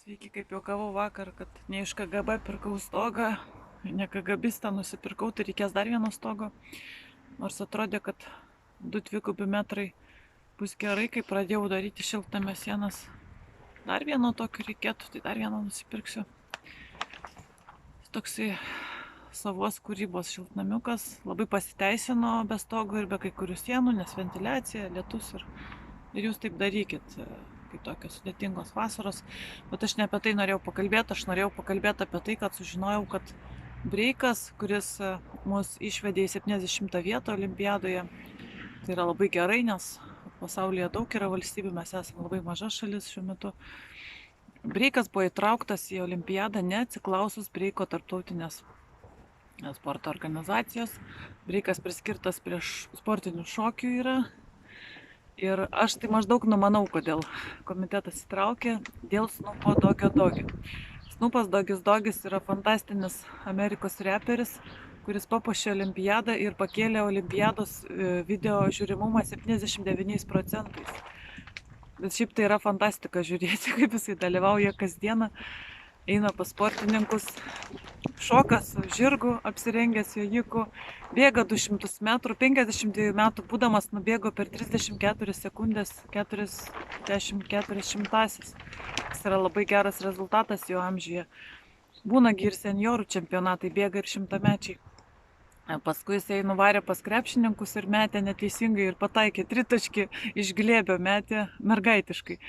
Sveiki, kaip juokavau vakar, kad ne iš KGB pirkau stogą, ne KGBistą nusipirkau, tai reikės dar vieno stogo. Nors atrodė, kad 2 metrai bus gerai, kai pradėjau daryti šiltnamio sienas. Dar vieno tokio reikėtų, tai dar vieną nusipirksiu. Toksai savos kūrybos šiltnamiukas, labai pasiteisino be stogo ir be kai kurių sienų, nes ventiliacija, lietus ir jūs taip darykit, kai tokios sudėtingos vasaros. Bet aš ne apie tai norėjau pakalbėti, aš norėjau pakalbėti apie tai, kad sužinojau, kad breikas, kuris mus išvedė į 70 vietą olimpiadoje, tai yra labai gerai, nes pasaulyje daug yra valstybių, mes esame labai maža šalis šiuo metu. Breikas buvo įtrauktas į olimpiadą neatsiklausus breiko tarptautinės sporto organizacijos. Breikas priskirtas prie sportinių šokių yra. Ir aš tai maždaug numanau, kodėl komitetas įtraukė dėl Snoopo Dogio Doggy. Snoopas Dogis Dogis yra fantastinis Amerikos reperis, kuris papuošė olimpiadą ir pakėlė olimpiados video žiūrimumą 79%. Bet šiaip tai yra fantastika žiūrėti, kaip jisai dalyvauja kasdieną, eina pas sportininkus, šoka su žirgu, apsirengęs jojiku, bėga 200 metrų, 52 metų būdamas nubėgo per 34 sekundės 44 šimtasis. Tas yra labai geras rezultatas jo amžiuje. Būnagi ir seniorų čempionatai, bėga ir šimtamečiai. Paskui jisai nuvarė pas krepšininkus ir metė neteisingai ir pataikė tritaškį, iš glėbio metė mergaitiškai.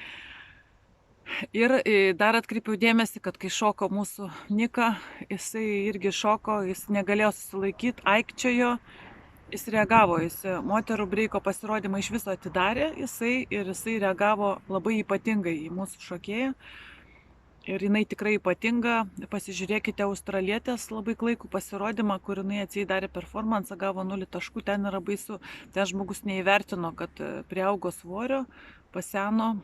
Ir dar atkreipiau dėmesį, kad kai šoko mūsų Nika, jisai irgi šoko, jis negalėjo susilaikyti, aikčiojo, jis reagavo, jis moterų breiko pasirodymą iš viso atidarė, jisai reagavo labai ypatingai į mūsų šokėją. Ir jinai tikrai ypatinga, pasižiūrėkite australietės labai klaikų pasirodymą, kur jinai atseit darė performansą, gavo 0 taškų, ten yra baisu, ten žmogus neįvertino, kad priaugo svorio, paseno,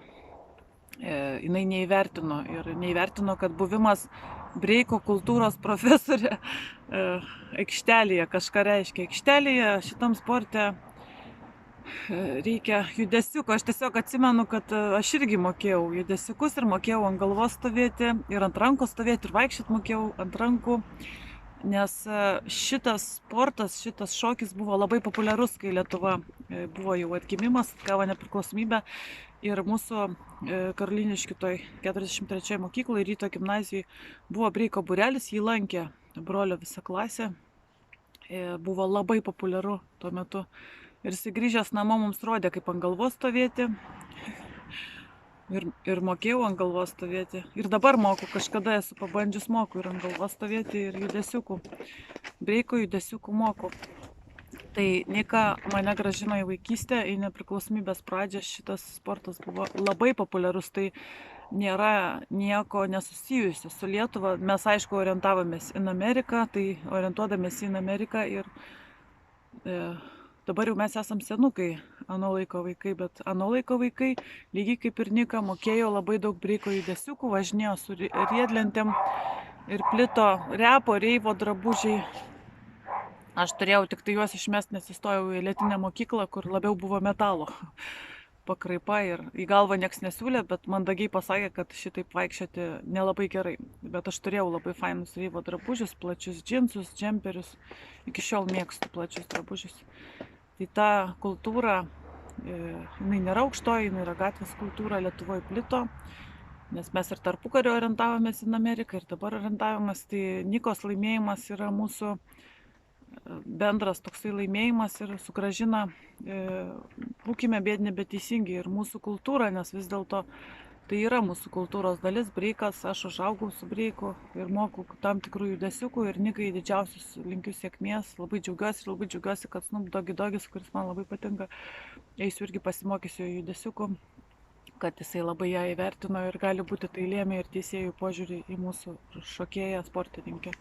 jinai neįvertino ir neįvertino, kad buvimas breiko kultūros profesorė aikštelėje kažką reiškia. Aikštelėje šitam sporte reikia judesiuko. Aš tiesiog atsimenu, kad aš irgi mokėjau judesiukus ir mokėjau ant galvos stovėti ir ant rankos stovėti ir vaikščiot mokėjau ant rankų, nes šitas sportas, šitas šokis buvo labai populiarus, kai Lietuva buvo jau atgimimas, gavo nepriklausomybę ir mūsų Karoliniškių toj 43 mokykloje, Ryto gimnazijai buvo breiko būrelis, jį lankė brolio visa klasė, buvo labai populiaru tuo metu. Ir jis grįžęs namo mums rodė, kaip ant galvos stovėti. Ir mokėjau ant galvos stovėti. Ir dabar moku, kažkada esu pabandžius moku ir ant galvos stovėti ir judesiukų. Breiko judesiukų moku. Tai Nika mane grąžino į vaikystę, į nepriklausomybės pradžią. Šitas sportas buvo labai populiarus. Tai nėra nieko nesusijusio su Lietuva. Mes aišku orientavomės į Ameriką, tai orientuodamės į Ameriką ir dabar jau mes esam senukai, ano laiko vaikai, bet ano laiko vaikai, lygiai kaip ir Nika, mokėjo labai daug breiko judesiukų, važinėjo su riedlentėm ir plito repo, reivo drabužiai. Aš turėjau tik tai juos išmest, nes įstojau į lėtinę mokyklą, kur labiau buvo metalo pakraipa ir į galvą nieks nesiūlė, bet mandagiai pasakė, kad šitaip vaikščioti nelabai gerai. Bet aš turėjau labai fainus reivo drabužius, plačius džinsus, džemperius, iki šiol mėgstu plačius drabužius. Tai ta kultūra, jinai nėra aukštoji, jinai yra gatvės kultūra, Lietuvoje plito, nes mes ir tarpukario orientavomės į Ameriką ir dabar orientavomės, tai Nikos laimėjimas yra mūsų bendras toksai laimėjimas ir sugrąžina, būkime biedni, bet teisingi ir mūsų kultūrą, nes vis dėlto tai yra mūsų kultūros dalis, breikas, aš užaugau su breiku ir moku tam tikrų judesiukų ir Nikai didžiausius linkiu sėkmės, labai džiaugiuosi, kad Snoop Doggy Dogis, kuris man labai patinka, eisiu irgi pasimokysiu judesiukų, kad jisai labai ją įvertino ir gali būti tai lėmė ir teisėjų požiūrį į mūsų šokėją sportininkę.